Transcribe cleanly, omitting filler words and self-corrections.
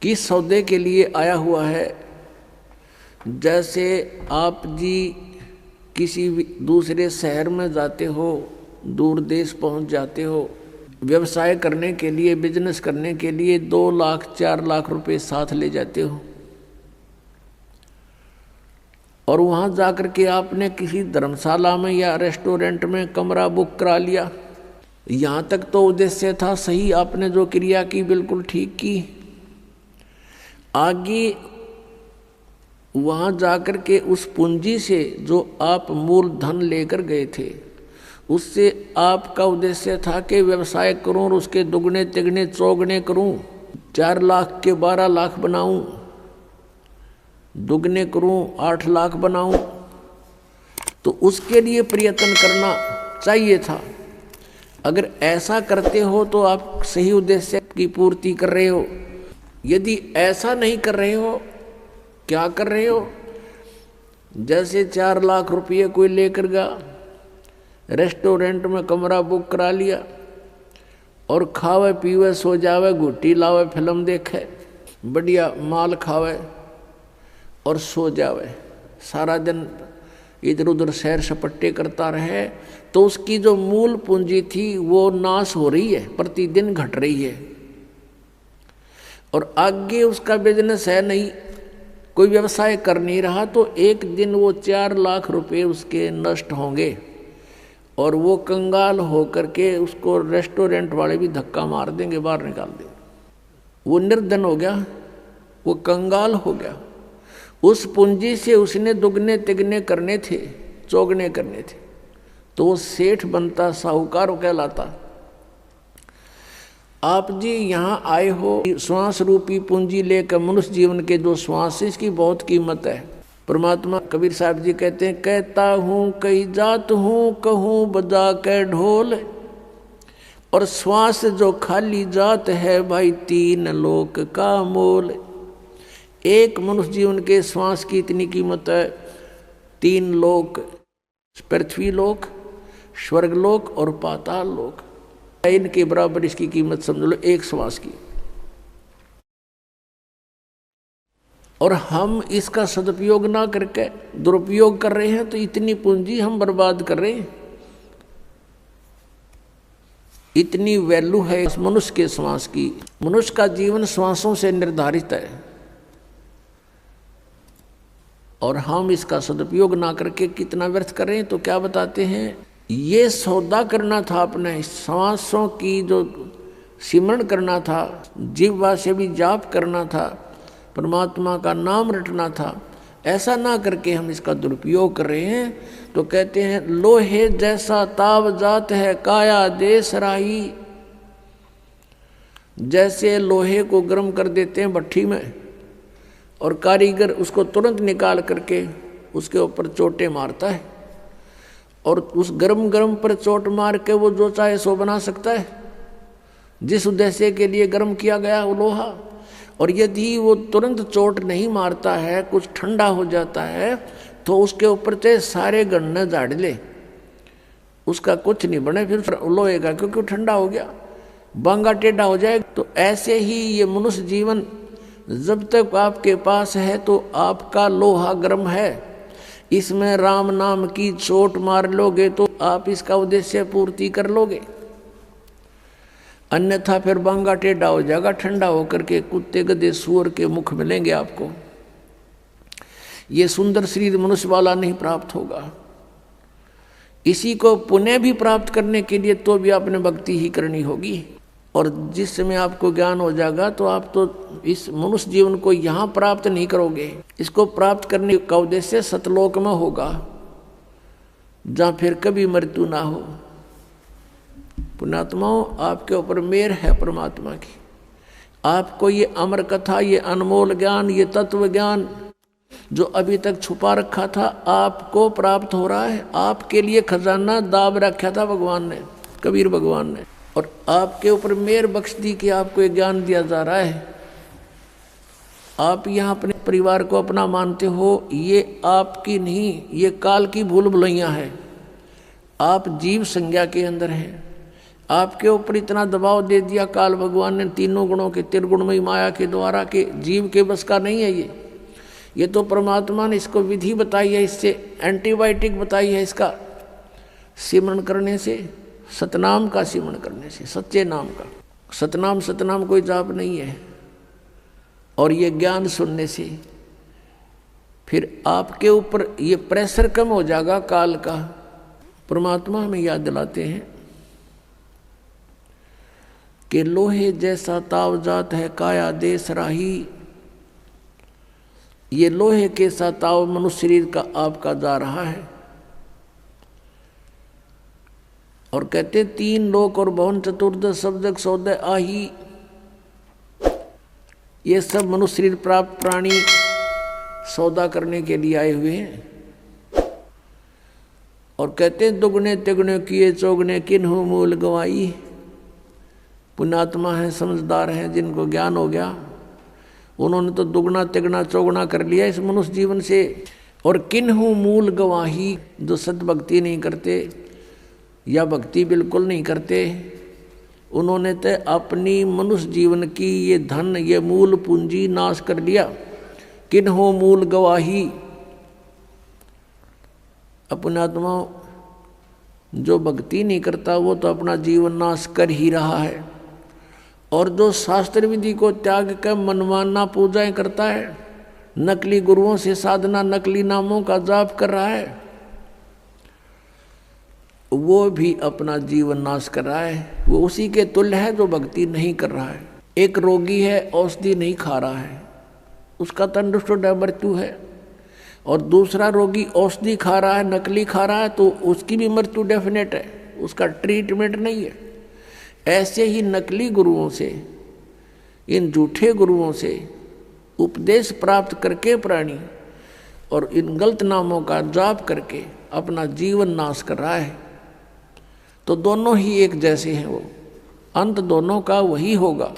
किस सौदे के लिए आया हुआ है। जैसे आप जी किसी दूसरे शहर में जाते हो, दूर देश पहुंच जाते हो, व्यवसाय करने के लिए, बिजनेस करने के लिए 2 लाख 4 लाख रुपए साथ ले जाते हो, और वहां जाकर के आपने किसी धर्मशाला में या रेस्टोरेंट में कमरा बुक करा लिया। यहाँ तक तो उद्देश्य था सही, आपने जो क्रिया की बिल्कुल ठीक की। आगे वहां जाकर के उस पूंजी से जो आप मूल धन लेकर गए थे, उससे आपका उद्देश्य था कि व्यवसाय करूं और उसके दुगने तिगने चौगने करूं, 4 लाख के 12 लाख बनाऊं, दुगने करूं 8 लाख बनाऊं। तो उसके लिए प्रयत्न करना चाहिए था। अगर ऐसा करते हो तो आप सही उद्देश्य की पूर्ति कर रहे हो। यदि ऐसा नहीं कर रहे हो, क्या कर रहे हो, जैसे 4 लाख रुपये कोई लेकर गया, रेस्टोरेंट में कमरा बुक करा लिया और खावे पीवे सो जावे, घुट्टी लावे, फिल्म देखे, बढ़िया माल खावे और सो जावे, सारा दिन इधर उधर सैर सपट्टे करता रहे, तो उसकी जो मूल पूंजी थी वो नाश हो रही है, प्रतिदिन घट रही है। और आगे उसका बिजनेस है नहीं, कोई व्यवसाय कर नहीं रहा, तो एक दिन वो 4 लाख रुपए उसके नष्ट होंगे और वो कंगाल होकर के उसको रेस्टोरेंट वाले भी धक्का मार देंगे, बाहर निकाल देंगे। वो निर्धन हो गया, वो कंगाल हो गया। उस पूंजी से उसने दुगने तिगने करने थे, चौगने करने थे, तो वो सेठ बनता, साहूकार कहलाता। आप जी यहाँ आए हो श्वास रूपी पूंजी लेकर, मनुष्य जीवन के जो श्वास है, इसकी बहुत कीमत है। परमात्मा कबीर साहब जी कहते हैं, कहता हूँ कई जात हूँ, कहूँ बजा के ढोल, और श्वास जो खाली जात है भाई 3 लोक का मोल। एक मनुष्य जीवन के श्वास की इतनी कीमत है, 3 लोक, पृथ्वी लोक, स्वर्गलोक और पाताल लोक, इनके बराबर इसकी कीमत समझ लो एक श्वास की। और हम इसका सदुपयोग ना करके दुरुपयोग कर रहे हैं, तो इतनी पूंजी हम बर्बाद कर रहे हैं। इतनी वैल्यू है इस मनुष्य के श्वास की। मनुष्य का जीवन श्वासों से निर्धारित है, और हम इसका सदुपयोग ना करके कितना व्यर्थ कर रहे हैं। तो क्या बताते हैं, ये सौदा करना था अपने श्वासों की, जो सिमरण करना था, जिह्वा से भी जाप करना था, परमात्मा का नाम रटना था। ऐसा ना करके हम इसका दुरुपयोग कर रहे हैं। तो कहते हैं, लोहे जैसा ताव जात है काया देश राही। जैसे लोहे को गर्म कर देते हैं भट्ठी में, और कारीगर उसको तुरंत निकाल करके उसके ऊपर चोटें मारता है, और उस गरम पर चोट मार के वो जो चाहे सो बना सकता है, जिस उद्देश्य के लिए गर्म किया गया वो लोहा। और यदि वो तुरंत चोट नहीं मारता है, कुछ ठंडा हो जाता है, तो उसके ऊपर से सारे गन्ने झाड़ ले, उसका कुछ नहीं बने फिर लोहे का, क्योंकि ठंडा हो गया, बांगा टेढ़ा हो जाएगा। तो ऐसे ही ये मनुष्य जीवन जब तक आपके पास है तो आपका लोहा गर्म है। इसमें राम नाम की चोट मार लोगे तो आप इसका उद्देश्य पूर्ति कर लोगे, अन्यथा फिर बांगा टेढ़ा हो जाएगा, ठंडा होकर के कुत्ते गधे सूअर के मुख मिलेंगे आपको। ये सुंदर शरीर मनुष्य वाला नहीं प्राप्त होगा। इसी को पुण्य भी प्राप्त करने के लिए तो भी आपने भक्ति ही करनी होगी। और जिस समय आपको ज्ञान हो जाएगा तो आप तो इस मनुष्य जीवन को यहाँ प्राप्त नहीं करोगे। इसको प्राप्त करने का उद्देश्य सतलोक में होगा, जहाँ फिर कभी मृत्यु ना हो। पुण्यात्माओं, आपके ऊपर मेहर है परमात्मा की। आपको ये अमर कथा, ये अनमोल ज्ञान, ये तत्व ज्ञान जो अभी तक छुपा रखा था, आपको प्राप्त हो रहा है। आपके लिए खजाना दाब रखा था भगवान ने, कबीर भगवान ने, और आपके ऊपर मेहर बख्श दी कि आपको ये ज्ञान दिया जा रहा है। आप यहाँ अपने परिवार को अपना मानते हो, ये आपकी नहीं, ये काल की भूल भुलैया है। आप जीव संज्ञा के अंदर हैं। आपके ऊपर इतना दबाव दे दिया काल भगवान ने, तीनों गुणों के त्रिगुणमयी माया के द्वारा, के जीव के बस का नहीं है ये तो परमात्मा ने इसको विधि बताई है, इससे एंटीबायोटिक बताई है, इसका सिमरण करने से, सतनाम का सिमरण करने से, सच्चे नाम का। सतनाम कोई जाप नहीं है। और ये ज्ञान सुनने से फिर आपके ऊपर ये प्रेशर कम हो जाएगा काल का। परमात्मा हमें याद दिलाते हैं कि लोहे जैसा ताव जात है काया देश राही। ये लोहे के साथ ताव मनुष्य शरीर का आपका जा रहा है। और कहते 3 लोक और भवन चतुर्दश सब जग सौदय आही। ये सब मनुष्य शरीर प्राप्त प्राणी सौदा करने के लिए आए हुए हैं। और कहते दुगने तिगने किए चौगने किन्हु मूल गवाई। पुण्यात्मा है, समझदार हैं, जिनको ज्ञान हो गया, उन्होंने तो दुगना तिगना चौगना कर लिया इस मनुष्य जीवन से। और किन्हु मूल गवाही, जो सद्भक्ति नहीं करते या भक्ति बिल्कुल नहीं करते, उन्होंने तो अपनी मनुष्य जीवन की ये धन, ये मूल पूंजी नाश कर लिया। किन्हु मूल गवाही। पुण्यात्मा जो भक्ति नहीं करता वो तो अपना जीवन नाश कर ही रहा है। और जो शास्त्र विधि को त्याग कर मनमाना पूजाएं करता है, नकली गुरुओं से साधना, नकली नामों का जाप कर रहा है, वो भी अपना जीवन नाश कर रहा है। वो उसी के तुल्य है जो भक्ति नहीं कर रहा है। एक रोगी है, औषधि नहीं खा रहा है, उसका तंदुरुस्त मृत्यु है। और दूसरा रोगी औषधि खा रहा है, नकली खा रहा है, तो उसकी भी मृत्यु डेफिनेट है, उसका ट्रीटमेंट नहीं है। ऐसे ही नकली गुरुओं से, इन झूठे गुरुओं से उपदेश प्राप्त करके प्राणी और इन गलत नामों का जाप करके अपना जीवन नाश कर रहा है। तो दोनों ही एक जैसे हैं, वो अंत दोनों का वही होगा।